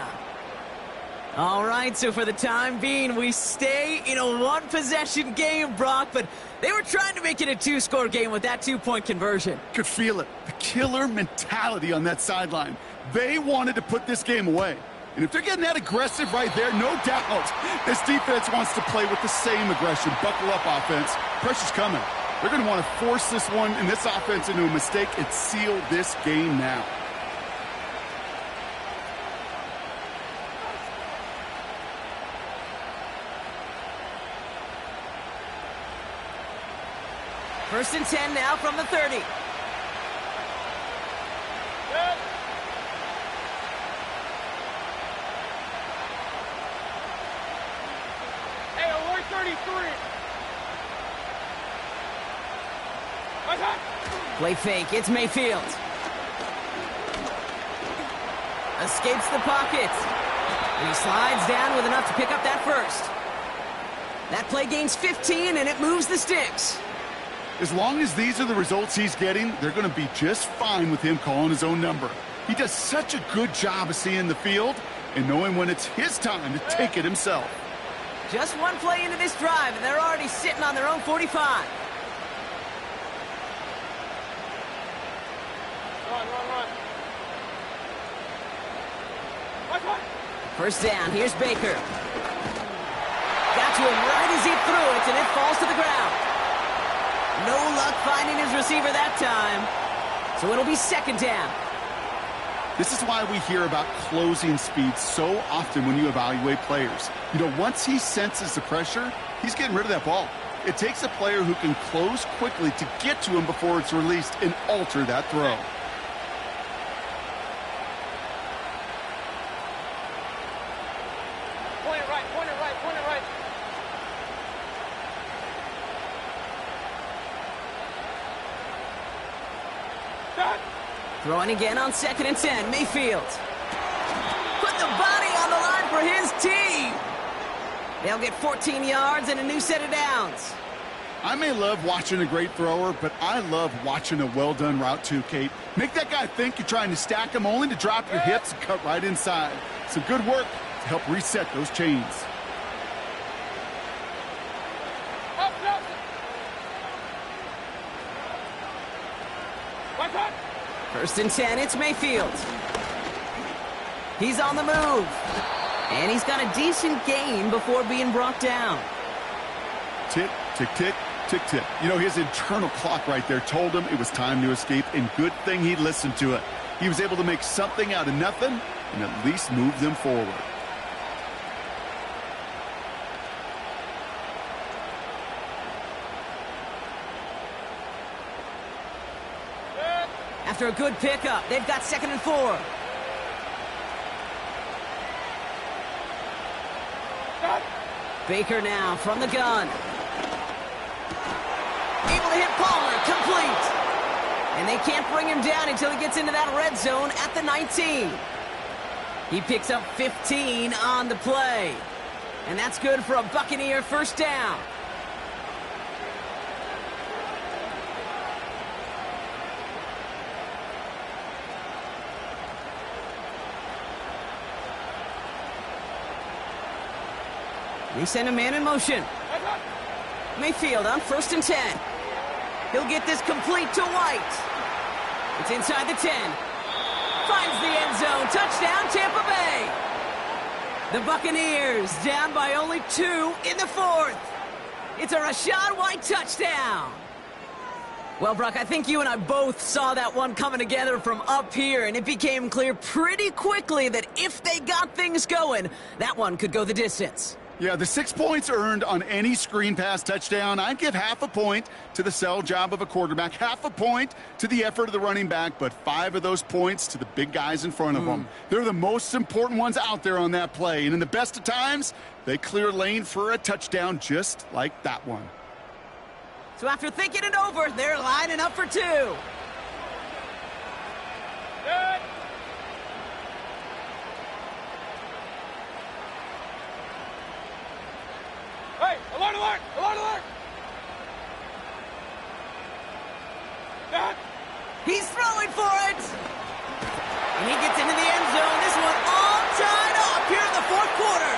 All right, so for the time being, we stay in a 1-possession game, Brock, but they were trying to make it a 2-score game with that 2-point conversion. Could feel it. The killer mentality on that sideline. They wanted to put this game away. And if they're getting that aggressive right there, no doubt this defense wants to play with the same aggression. Buckle up, offense. Pressure's coming. They're going to want to force this one and this offense into a mistake and seal this game now. First and 10 now from the 30. Hey, alert 33. Play fake, it's Mayfield. Escapes the pocket. And he slides down with enough to pick up that first. That play gains 15, and it moves the sticks. As long as these are the results he's getting, they're going to be just fine with him calling his own number. He does such a good job of seeing the field and knowing when it's his time to take it himself. Just one play into this drive, and they're already sitting on their own 45. Run. First down, here's Baker. Got to him right as he threw it, and it falls to the ground. No luck finding his receiver that time. So it'll be second down. This is why we hear about closing speed so often when you evaluate players. You know, once he senses the pressure, he's getting rid of that ball. It takes a player who can close quickly to get to him before it's released and alter that throw. Point it right. Done. Throwing again on 2nd and 10, Mayfield. Put the body on the line for his team. They'll get 14 yards and a new set of downs. I may love watching a great thrower, but I love watching a well-done route too, Kate. Make that guy think you're trying to stack him only to drop your hips and cut right inside. Some good work to help reset those chains. Up, Nelson. First and 10, it's Mayfield. He's on the move. And he's got a decent gain before being brought down. Tick, tick, tick, tick, tick. You know, his internal clock right there told him it was time to escape, and good thing he listened to it. He was able to make something out of nothing and at least move them forward. After a good pickup, they've got 2nd and 4. Baker now from the gun. Able to hit Palmer, complete. And they can't bring him down until he gets into that red zone at the 19. He picks up 15 on the play. And that's good for a Buccaneer first down. They send a man in motion. Mayfield on 1st and 10. He'll get this complete to White. It's inside the 10. Finds the end zone. Touchdown, Tampa Bay. The Buccaneers down by only 2 in the 4th. It's a Rachaad White touchdown. Well, Brock, I think you and I both saw that one coming together from up here, and it became clear pretty quickly that if they got things going, that one could go the distance. Yeah, the 6 points earned on any screen pass touchdown, I'd give half a point to the sell job of a quarterback, half a point to the effort of the running back, but 5 of those points to the big guys in front of them. They're the most important ones out there on that play, and in the best of times, they clear lane for a touchdown just like that one. So after thinking it over, they're lining up for 2. Good. Hey, alert, alert, alert, alert! Done. He's throwing for it! And he gets into the end zone. This one all tied up here in the 4th quarter.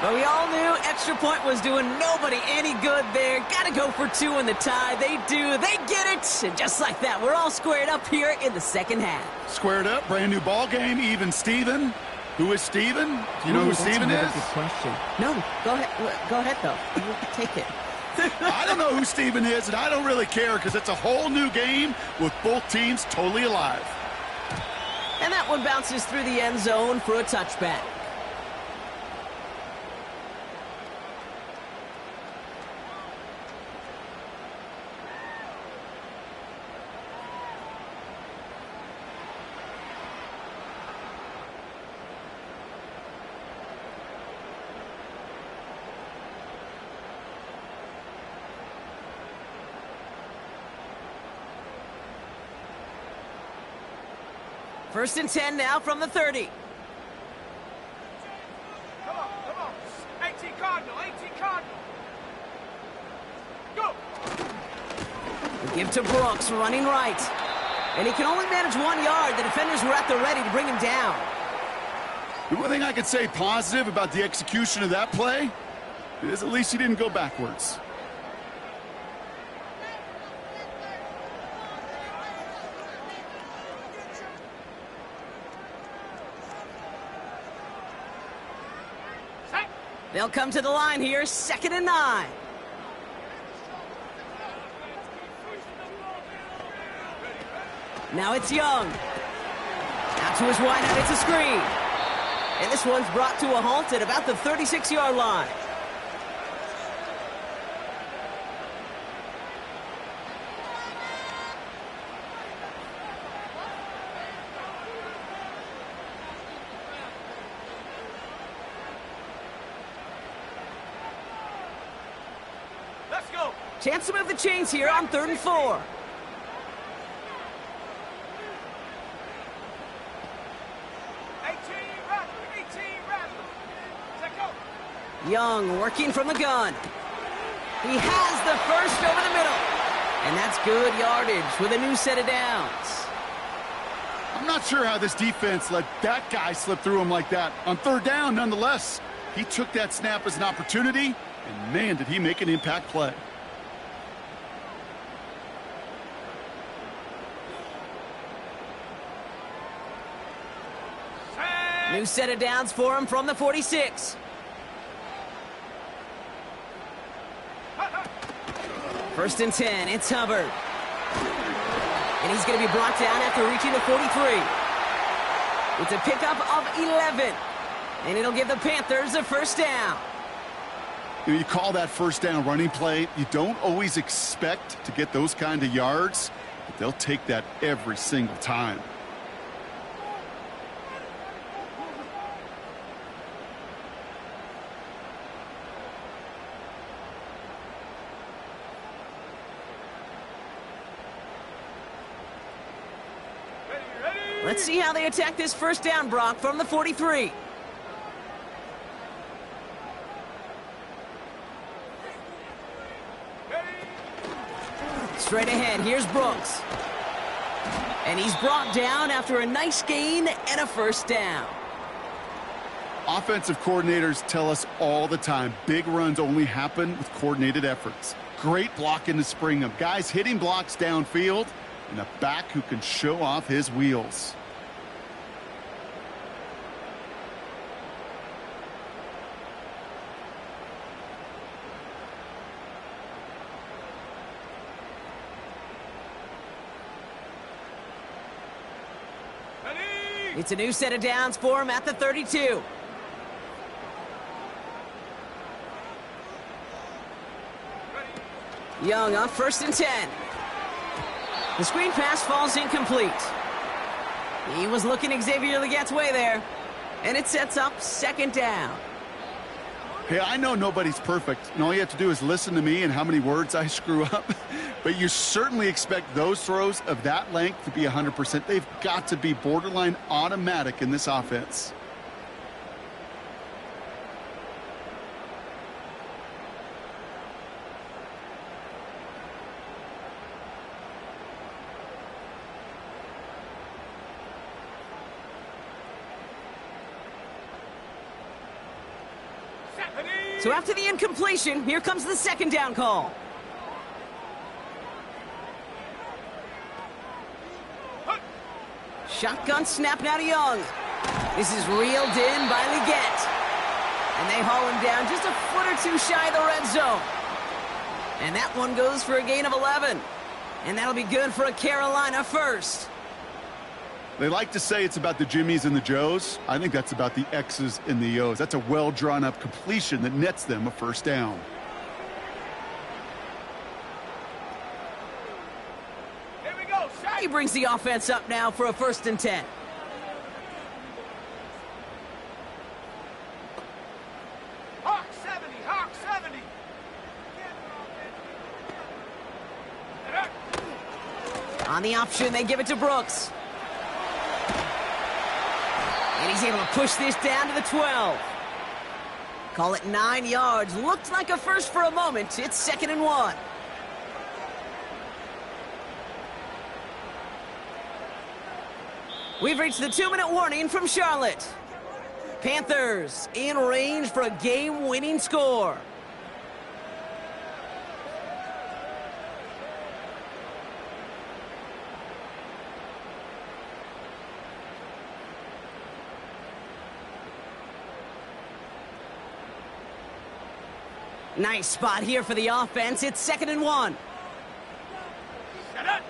But we all knew extra point was doing nobody any good there. Got to go for 2 in the tie. They do. They get it. And just like that, we're all squared up here in the 2nd half. Squared up, brand new ball game, even Steven. Who is Steven? Do you know who Steven is? That's a good question. No, go ahead. Go ahead, though. You take it. I don't know who Steven is, and I don't really care because it's a whole new game with both teams totally alive. And that one bounces through the end zone for a touchback. First and 10 now from the 30. Come on. 18 Cardinal, 18 Cardinal. Go. Give to Brooks, running right. And he can only manage 1 yard. The defenders were at the ready to bring him down. The one thing I could say positive about the execution of that play is at least he didn't go backwards. They'll come to the line here, 2nd and 9. Now it's Young. Out to his wideout, it's a screen. And this one's brought to a halt at about the 36-yard line. Let's go. Chance to move the chains here on 3rd and 4. Young working from the gun. He has the first over the middle. And that's good yardage with a new set of downs. I'm not sure how this defense let that guy slip through him like that. On 3rd down, nonetheless, he took that snap as an opportunity, and man, did he make an impact play. New set of downs for him from the 46. First and 10, it's Hubbard. And he's going to be brought down after reaching the 43. It's a pickup of 11. And it'll give the Panthers a first down. You call that first down running play. You don't always expect to get those kind of yards, but they'll take that every single time. Let's see how they attack this first down, Brock, from the 43. Straight ahead, here's Brooks. And he's brought down after a nice gain and a first down. Offensive coordinators tell us all the time, big runs only happen with coordinated efforts. Great blocking to spring them. Guys hitting blocks downfield, and a back who can show off his wheels. It's a new set of downs for him at the 32. Young on 1st and 10. The screen pass falls incomplete. He was looking Xavier Legette's way there. And it sets up 2nd down. Hey, I know nobody's perfect, and all you have to do is listen to me and how many words I screw up. But you certainly expect those throws of that length to be 100%. They've got to be borderline automatic in this offense. So after the incompletion, here comes the 2nd down call. Shotgun snap now to Young. This is reeled in by Legette. And they haul him down just a foot or two shy of the red zone. And that one goes for a gain of 11. And that'll be good for a Carolina first. They like to say it's about the Jimmies and the Joes. I think that's about the X's and the O's. That's a well-drawn-up completion that nets them a first down. Here we go. He brings the offense up now for a 1st and 10. Hawk 70. Hawk 70. On the option, they give it to Brooks. And he's able to push this down to the 12. Call it 9 yards. Looked like a first for a moment. It's 2nd and 1. We've reached the 2-minute warning from Charlotte. Panthers in range for a game-winning score. Nice spot here for the offense. It's 2nd and 1. Set up.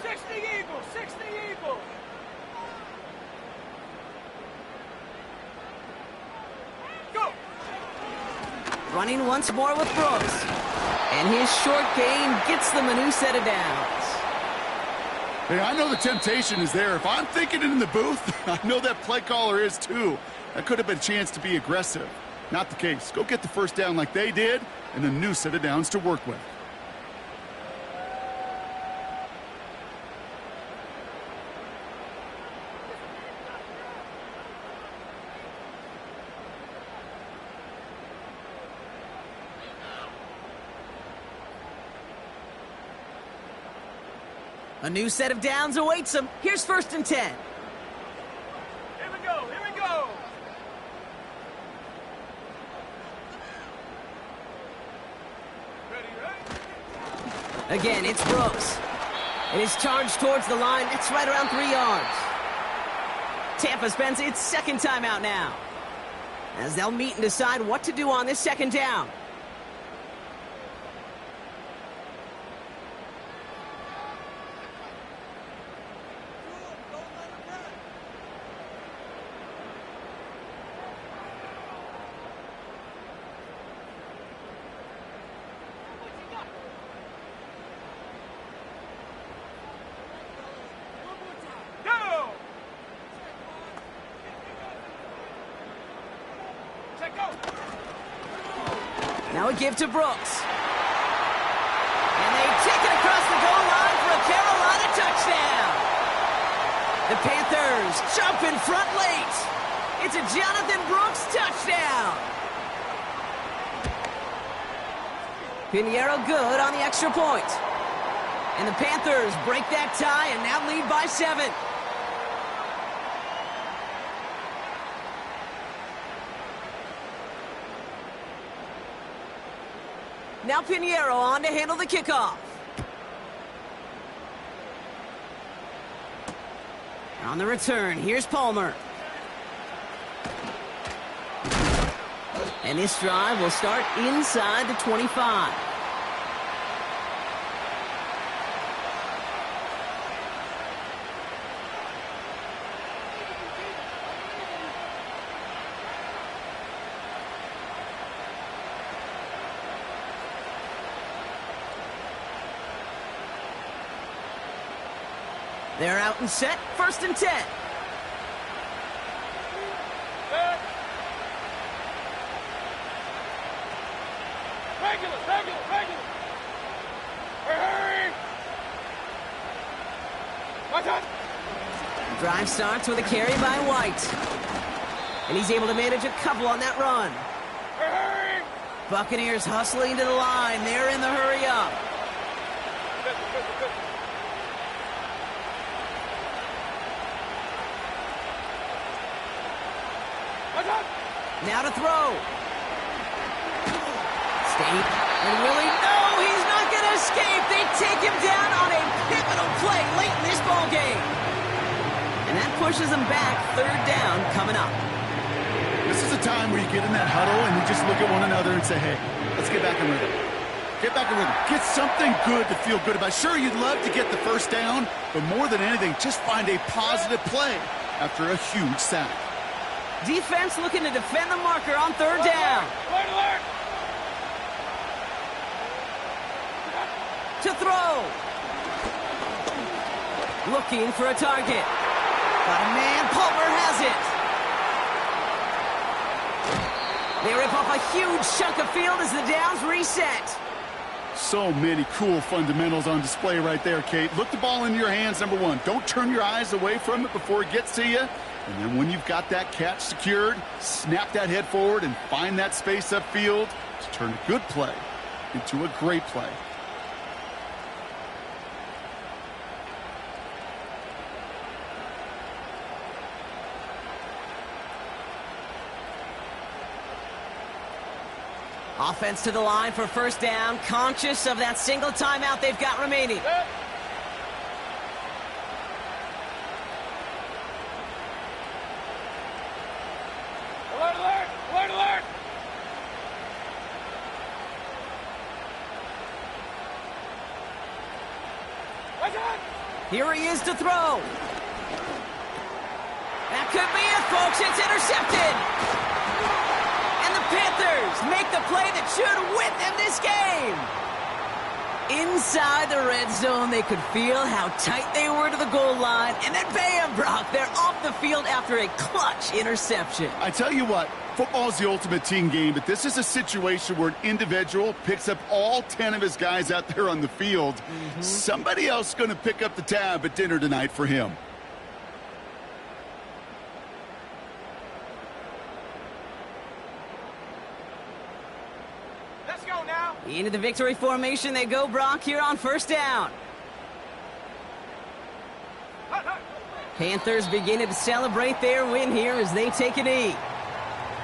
60 Eagles, 60 Eagles. Go. Running once more with Brooks. And his short gain gets them a new set of downs. Hey, I know the temptation is there. If I'm thinking it in the booth, I know that play caller is too. That could have been a chance to be aggressive. Not the case. Go get the first down like they did, and a new set of downs to work with. A new set of downs awaits them. Here's 1st and 10. Here we go, here we go. Ready? Again, it's Brooks. And his charge towards the line, that's right around 3 yards. Tampa spends its 2nd timeout now, as they'll meet and decide what to do on this 2nd down. Now a give to Brooks. And they take it across the goal line for a Carolina touchdown. The Panthers jump in front late. It's a Jonathan Brooks touchdown. Pinheiro good on the extra point. And the Panthers break that tie and now lead by 7. Now Pinheiro on to handle the kickoff. On the return, here's Palmer. And this drive will start inside the 25. They're out and set, 1st and 10. Regular. Hurry! Watch out! The drive starts with a carry by White. And he's able to manage a couple on that run. Hurry! Buccaneers hustling to the line. They're in the hurry up. Now to throw. State. And Willie, no, he's not going to escape. They take him down on a pivotal play late in this ball game. And that pushes them back. 3rd down coming up. This is a time where you get in that huddle and you just look at one another and say, hey, let's get back in rhythm. Get back in rhythm. Get something good to feel good about. Sure, you'd love to get the first down, but more than anything, just find a positive play after a huge sack. Defense looking to defend the marker on 3rd down. To throw. Looking for a target. Got a man. Palmer has it. They rip off a huge chunk of field as the downs reset. So many cool fundamentals on display right there, Kate. Look the ball into your hands, number 1. Don't turn your eyes away from it before it gets to you. And then when you've got that catch secured, snap that head forward and find that space upfield to turn a good play into a great play. Offense to the line for first down, conscious of that single timeout they've got remaining. Alert, alert! Alert, alert! Watch out! Here he is to throw. That could be it, folks. It's intercepted. And the Panthers make the play that should win them this game. Inside the red zone, they could feel how tight they were to the goal line. And then bam, Brock, they're off the field after a clutch interception. I tell you what, football's the ultimate team game, but this is a situation where an individual picks up all 10 of his guys out there on the field. Somebody else is going to pick up the tab at dinner tonight for him. Let's go now! Into the victory formation they go, Brock, here on first down. Hut, hut. Panthers beginning to celebrate their win here as they take a knee.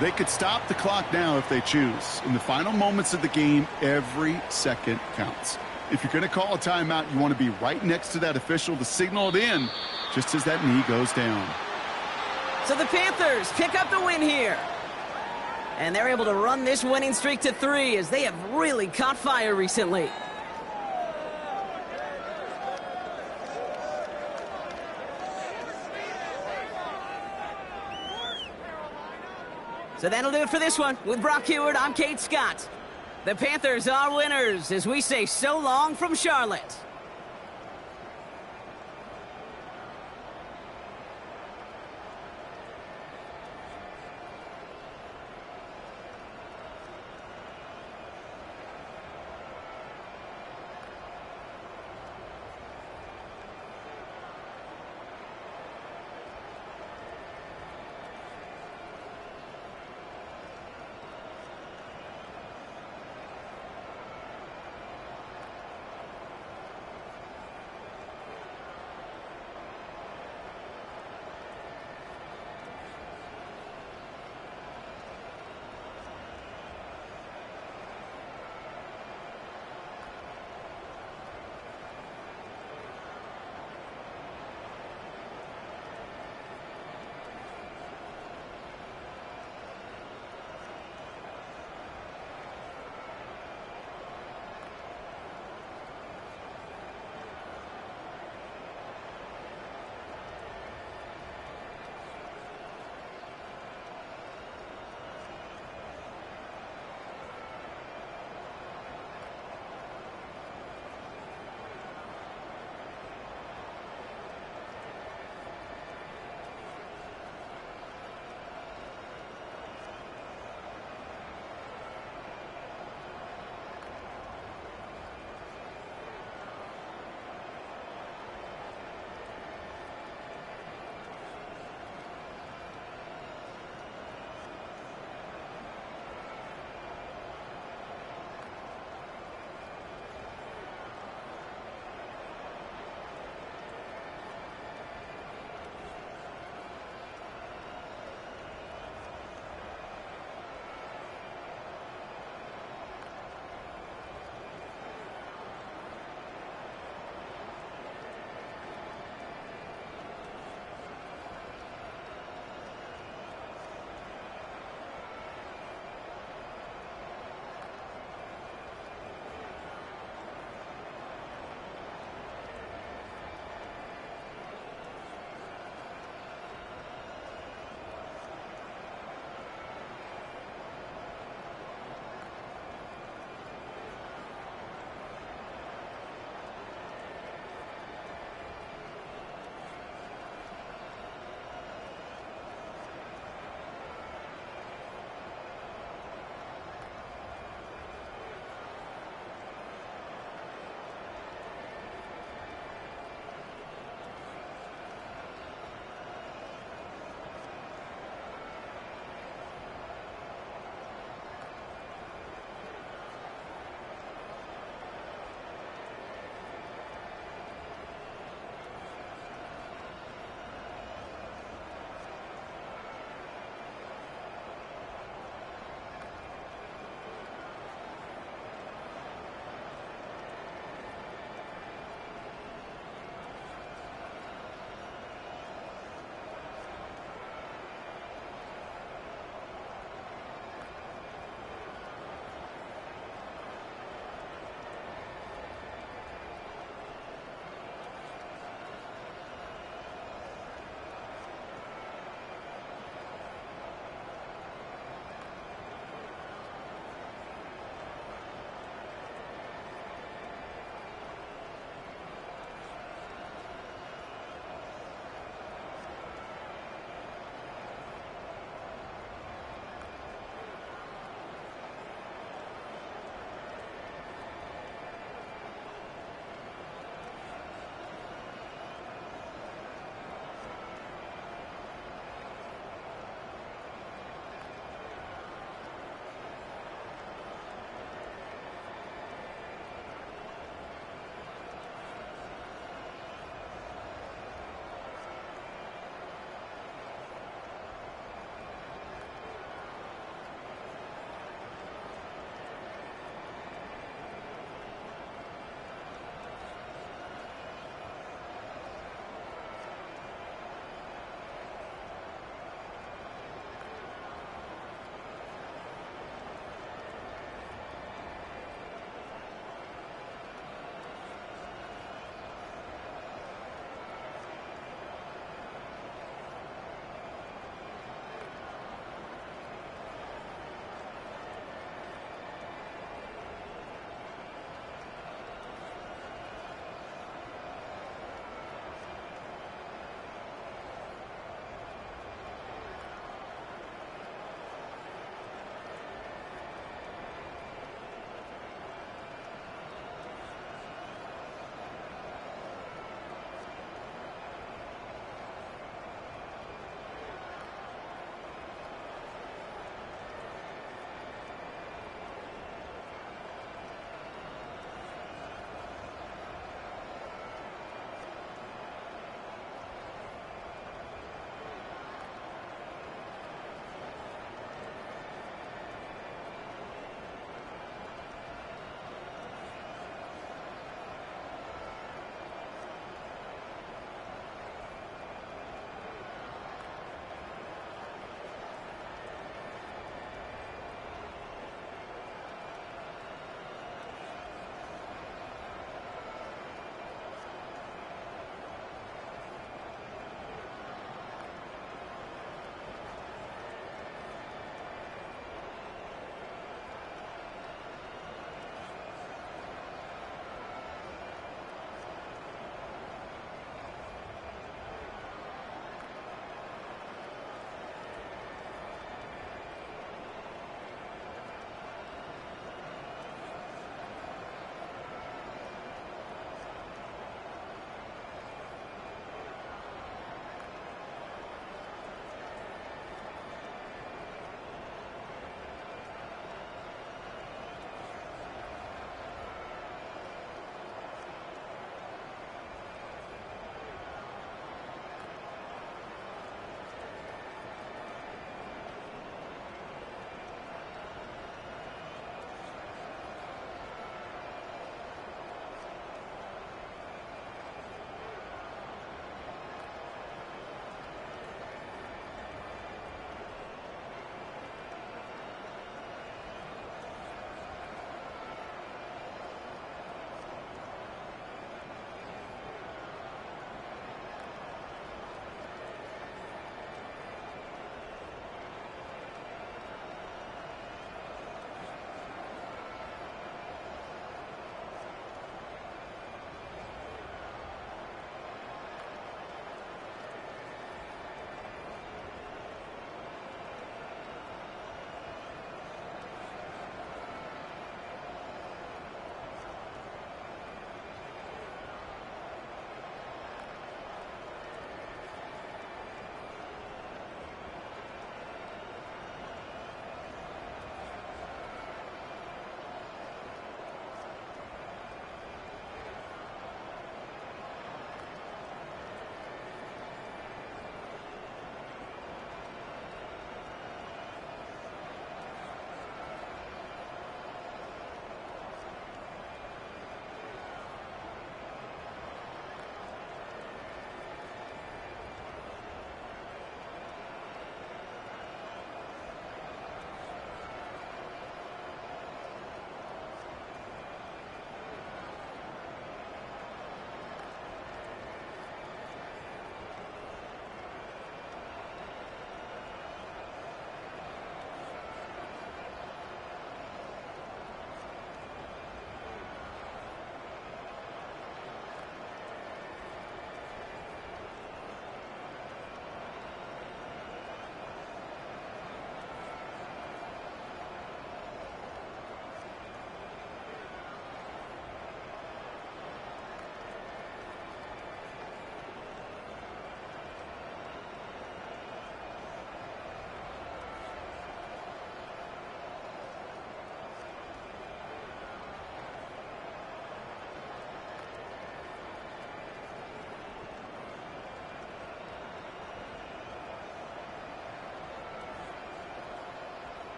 They could stop the clock now if they choose. In the final moments of the game, every second counts. If you're going to call a timeout, you want to be right next to that official to signal it in just as that knee goes down. So the Panthers pick up the win here. And they're able to run this winning streak to 3 as they have really caught fire recently. So that'll do it for this one. With Brock Huard, I'm Kate Scott. The Panthers are winners as we say so long from Charlotte.